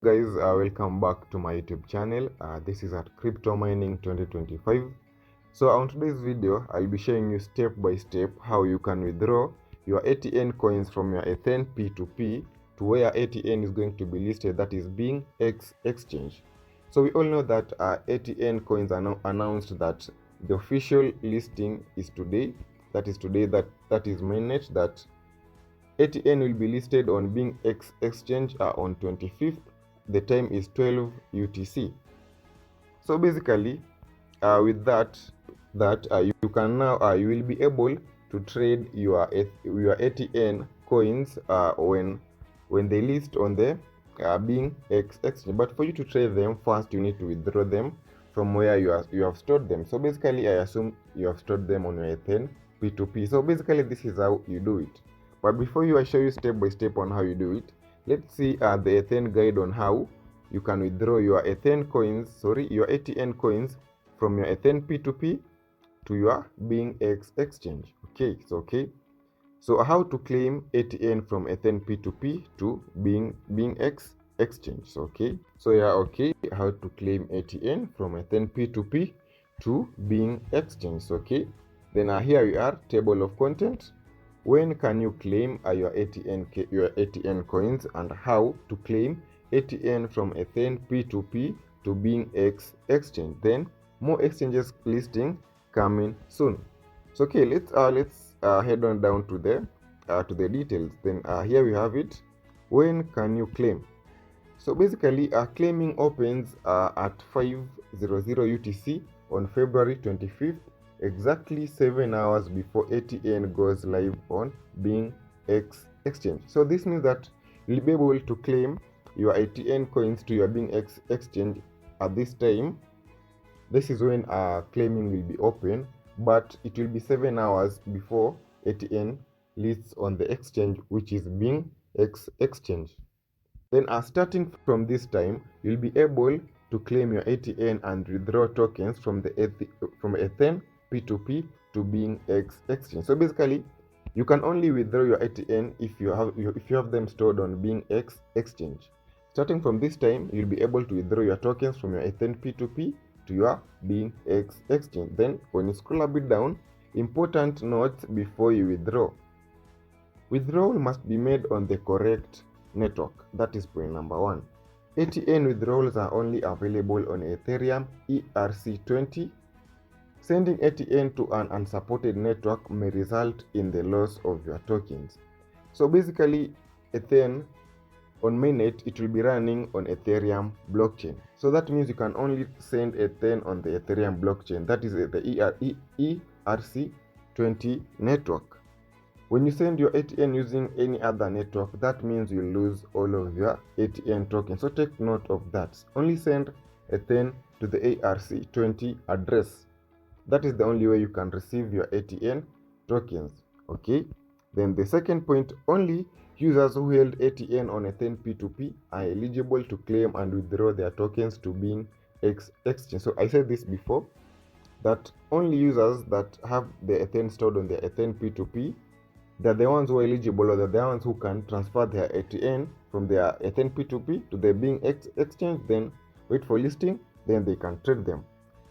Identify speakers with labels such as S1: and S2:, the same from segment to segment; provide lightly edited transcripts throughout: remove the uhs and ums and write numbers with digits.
S1: Guys, welcome back to my YouTube channel. This is at Crypto Mining 2025. So on today's video, I'll be showing you step by step how you can withdraw your ATN coins from your Athene P2P to where ATN is going to be listed, that is BingX exchange. So we all know that ATN coins are now announced that the official listing is today. That is today. That is mainnet. That ATN will be listed on BingX exchange on 25th. The time is 12 UTC. So basically, with that you can now you will be able to trade your ATN coins when they list on the BingX exchange. But for you to trade them, first you need to withdraw them from where you have stored them. So basically, I assume you have stored them on your Athene P2P. So basically, this is how you do it. But before I show you step by step on how you do it, let's see the Athene guide on how you can withdraw your ATN coins from your Athene P2P to your BingX exchange. So how to claim ATN from Athene P2P to BingX exchange. How to claim ATN from Athene P2P to Bing exchange. Then here we are, table of content. When can you claim your ATN coins, and how to claim ATN from Athene P2P to BingX exchange. Then more exchanges listing coming soon. So let's head on down to the details. Then here we have it. When can you claim? So basically, claiming opens at 5:00 UTC on February 25th, exactly 7 hours before ATN goes live on BingX exchange. So this means that you'll be able to claim your ATN coins to your BingX exchange at this time. This is when claiming will be open, but it will be 7 hours before ATN lists on the exchange, which is BingX exchange. Then starting from this time, you'll be able to claim your ATN and withdraw tokens from Athene P2P to BingX exchange. So basically, you can only withdraw your ATN if you have them stored on BingX exchange. Starting from this time, you'll be able to withdraw your tokens from your Athene P2P to your BingX exchange. Then when you scroll a bit down, important notes before you withdraw. Withdrawal must be made on the correct network. That is point number 1. ATN withdrawals are only available on Ethereum ERC20. Sending ATN to an unsupported network may result in the loss of your tokens. So basically, Athene on mainnet, it will be running on Ethereum blockchain. So that means you can only send Athene on the Ethereum blockchain. That is the ERC20 network. When you send your ATN using any other network, that means you lose all of your ATN tokens. So take note of that. Only send Athene to the ERC20 address. That is the only way you can receive your ATN tokens. Then the second point, only users who held ATN on Athene P2P are eligible to claim and withdraw their tokens to BingX exchange. So I said this before, that only users that have the Athene stored on their Athene P2P, they're the ones who are eligible, or they're the ones who can transfer their ATN from their Athene P2P to the BingX exchange, then wait for listing, then they can trade them.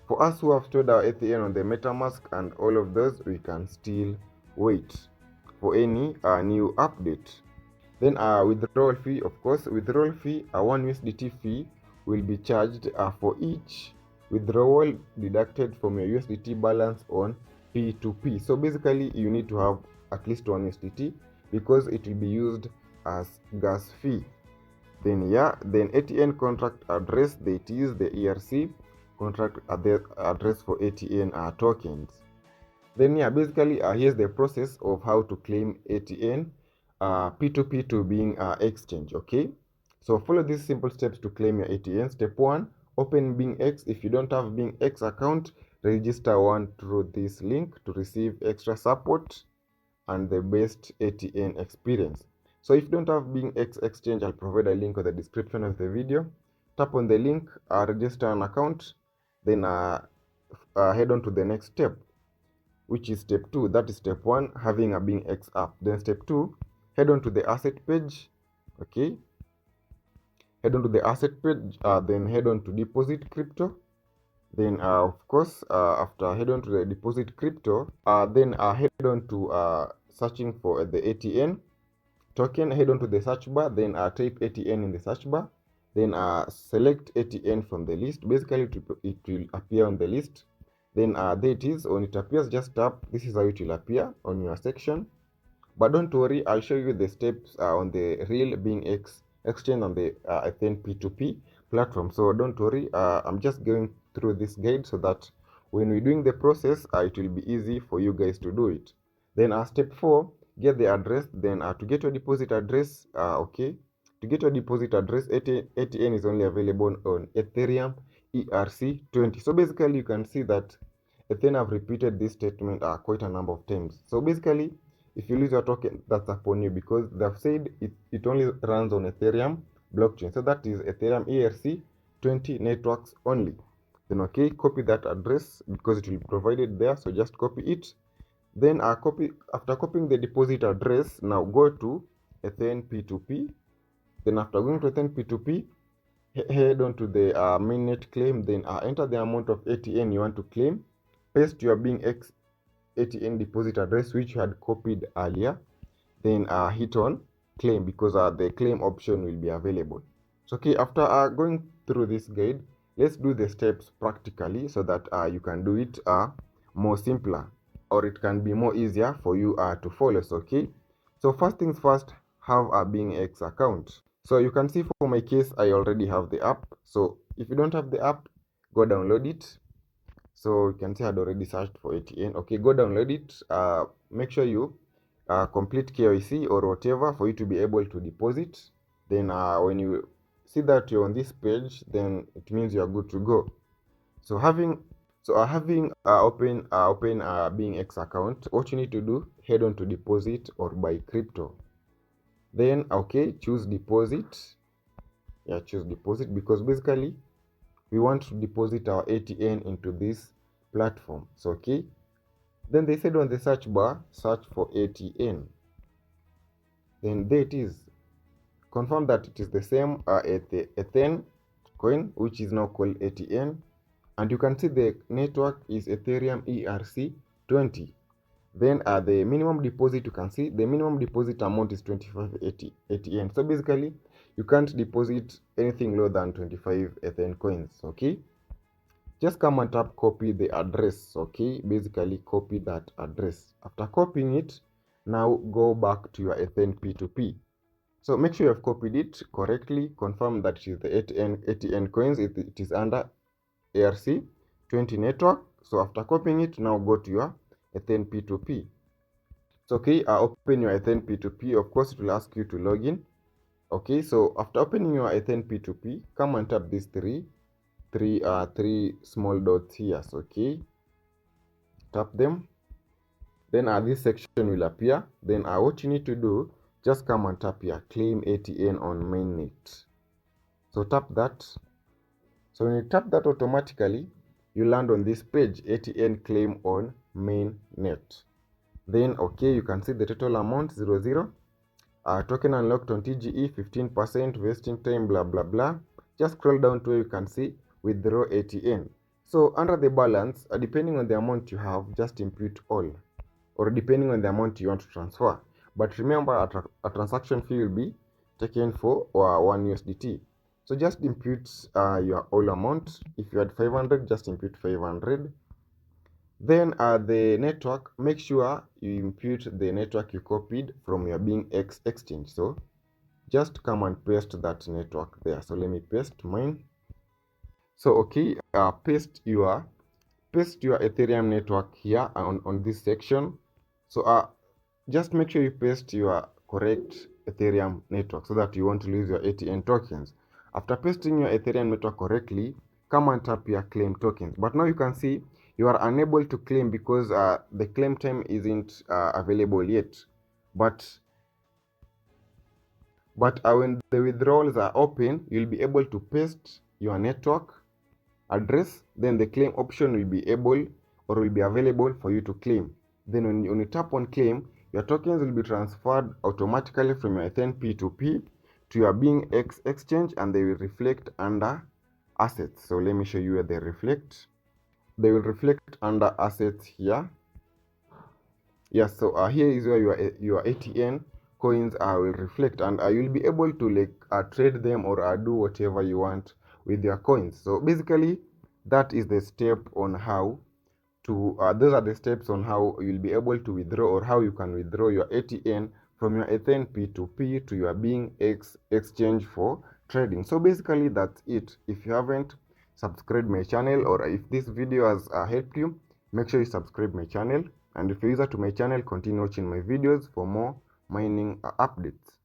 S1: For us who have stored our ATN on the MetaMask and all of those, we can still wait for any new update. Then withdrawal fee, of course, withdrawal fee, a 1 USDT fee will be charged for each withdrawal deducted from your USDT balance on P2P. So basically, you need to have at least 1 USDT because it will be used as gas fee. Then ATN contract address, that is the ERC contract address for ATN tokens. Then basically here's the process of how to claim ATN P2P to BingX exchange. So follow these simple steps to claim your ATN. Step 1, open BingX. If you don't have BingX account, register one through this link to receive extra support and the best ATN experience. So if you don't have BingX exchange, I'll provide a link in the description of the video. Tap on the link, register an account, then head on to the next step, which is step 2. That is step 1, having a BingX app. Then step 2, head on to the asset page. Head head on to the asset page, then head on to deposit crypto. Then of course, after head on to the deposit crypto, then head on to searching for the ATN token. Head on to the search bar, then type ATN in the search bar, then select ATN from the list. Basically it will appear on the list. Then there it is. When it appears, just tap. This is how it will appear on your section. But don't worry, I'll show you the steps on the real BingX exchange on the Athene P2P platform. So don't worry, I'm just going through this guide so that when we're doing the process, it will be easy for you guys to do it. Then step 4, get the address. Then to get your deposit address, okay, to get your deposit address, ATN is only available on Ethereum ERC20. So basically, you can see that Athene have repeated this statement quite a number of times. So basically, if you lose your token, that's upon you, because they've said it only runs on Ethereum blockchain. So that is Ethereum ERC20 networks only. Then okay, copy that address because it will be provided there. So just copy it. Then after copying the deposit address, now go to Athene P2P. Then after going to Athene P2P, head on to the mainnet claim. Then enter the amount of ATN you want to claim. Paste your BingX ATN deposit address which you had copied earlier. Then hit on claim because the claim option will be available. So okay, after going through this guide, let's do the steps practically so that you can do it more simpler, or it can be more easier for you to follow. So okay, so first things first, have a BingX account. So you can see for my case, I already have the app. So if you don't have the app, go download it. So you can see I had already searched for ATN. Okay, go download it. Make sure you complete KYC or whatever for you to be able to deposit. Then when you see that you're on this page, then it means you're good to go. So having open BingX account, what you need to do, head on to deposit or buy crypto. Then okay, choose deposit. Yeah, choose deposit because basically we want to deposit our ATN into this platform. So okay, then they said on the search bar, search for ATN. Then there it is. Confirm that it is the same Athene coin, which is now called ATN. And you can see the network is Ethereum ERC20. Then the minimum deposit, you can see the minimum deposit amount is 25 ATN. So basically, you can't deposit anything lower than 25 Athene coins. Okay, just come and tap copy the address. Okay, basically copy that address. After copying it, now go back to your Athene P2P. So make sure you have copied it correctly. Confirm that it is the ATN coins. It is under ERC20 network. So after copying it, now go to your Athene P2P. So okay, open your Athene P2P. Of course, it will ask you to log in. Okay, so after opening your Athene P2P, come and tap these three small dots here. So okay, tap them. Then this section will appear. Then what you need to do, just come and tap here, claim ATN on mainnet. So tap that. So when you tap that, automatically you land on this page, ATN claim on mainnet. Then okay, you can see the total amount 00. Token unlocked on TGE 15%, vesting time, blah blah blah. Just scroll down to where you can see withdraw ATN. So under the balance, depending on the amount you have, just impute all, or depending on the amount you want to transfer. But remember, a transaction fee will be taken for 1 USDT. So just impute your all amount. If you had 500, just impute 500. Then the network, make sure you impute the network you copied from your BingX exchange. So just come and paste that network there. So let me paste mine. So okay, paste your Ethereum network here on this section. So just make sure you paste your correct Ethereum network so that you won't lose your ATN tokens. After pasting your Ethereum network correctly, come and tap your claim tokens. But now you can see you are unable to claim because the claim time isn't available yet. But when the withdrawals are open, you'll be able to paste your network address. Then the claim option will be available for you to claim. Then when you tap on claim, your tokens will be transferred automatically from your Athene P2P to your BingX exchange, and they will reflect under assets. So let me show you where they reflect. They will reflect under assets here. Yes, so here is where your ATN coins will reflect, and you'll be able to like trade them or do whatever you want with your coins. So basically, that is the step on how to those are the steps on how you'll be able to withdraw, or how you can withdraw your ATN from your Athene P2P to your BingX exchange for trading. So basically that's it. If you haven't subscribed my channel, or if this video has helped you, make sure you subscribe my channel. And if you're user to my channel, continue watching my videos for more mining updates.